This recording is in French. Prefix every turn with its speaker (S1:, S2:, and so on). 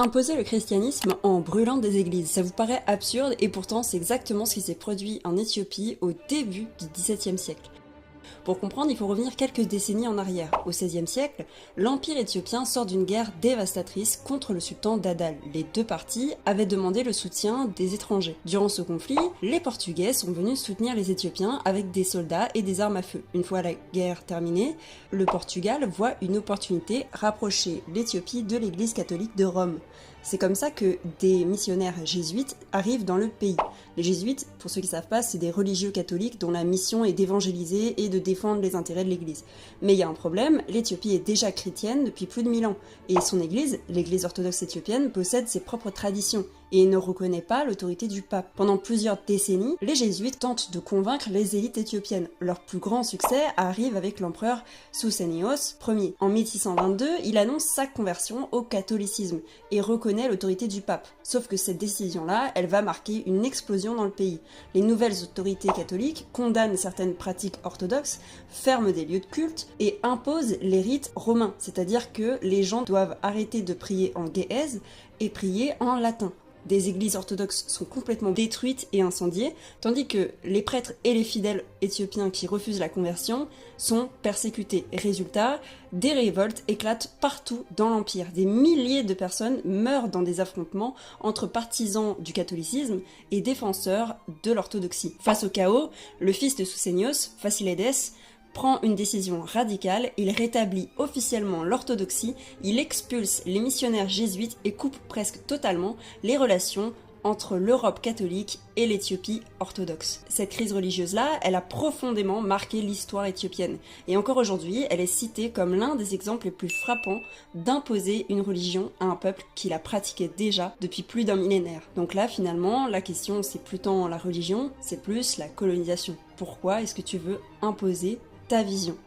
S1: Imposer le christianisme en brûlant des églises, ça vous paraît absurde et pourtant c'est exactement ce qui s'est produit en Éthiopie au début du XVIIe siècle. Pour comprendre, il faut revenir quelques décennies en arrière. Au XVIe siècle, l'Empire éthiopien sort d'une guerre dévastatrice contre le sultan d'Adal. Les deux parties avaient demandé le soutien des étrangers. Durant ce conflit, les Portugais sont venus soutenir les Éthiopiens avec des soldats et des armes à feu. Une fois la guerre terminée, le Portugal voit une opportunité rapprocher l'Éthiopie de l'Église catholique de Rome. C'est comme ça que des missionnaires jésuites arrivent dans le pays. Les jésuites, pour ceux qui ne savent pas, c'est des religieux catholiques dont la mission est d'évangéliser et de défendre les intérêts de l'Église. Mais il y a un problème, l'Éthiopie est déjà chrétienne depuis plus de 1000 ans, et son Église, l'Église orthodoxe éthiopienne, possède ses propres traditions, et ne reconnaît pas l'autorité du pape. Pendant plusieurs décennies, les jésuites tentent de convaincre les élites éthiopiennes. Leur plus grand succès arrive avec l'empereur Susénios Ier. En 1622, il annonce sa conversion au catholicisme et reconnaît l'autorité du pape. Sauf que cette décision-là, elle va marquer une explosion dans le pays. Les nouvelles autorités catholiques condamnent certaines pratiques orthodoxes, ferment des lieux de culte et imposent les rites romains, c'est-à-dire que les gens doivent arrêter de prier en ge'ez et prier en latin. Des églises orthodoxes sont complètement détruites et incendiées, tandis que les prêtres et les fidèles éthiopiens qui refusent la conversion sont persécutés. Résultat, des révoltes éclatent partout dans l'Empire. Des milliers de personnes meurent dans des affrontements entre partisans du catholicisme et défenseurs de l'orthodoxie. Face au chaos, le fils de Susénios, Fasilides, prend une décision radicale, il rétablit officiellement l'orthodoxie, il expulse les missionnaires jésuites et coupe presque totalement les relations entre l'Europe catholique et l'Éthiopie orthodoxe. Cette crise religieuse-là, elle a profondément marqué l'histoire éthiopienne. Et encore aujourd'hui, elle est citée comme l'un des exemples les plus frappants d'imposer une religion à un peuple qui la pratiquait déjà depuis plus d'un millénaire. Donc là, finalement, la question, c'est plus tant la religion, c'est plus la colonisation. Pourquoi est-ce que tu veux imposer ta vision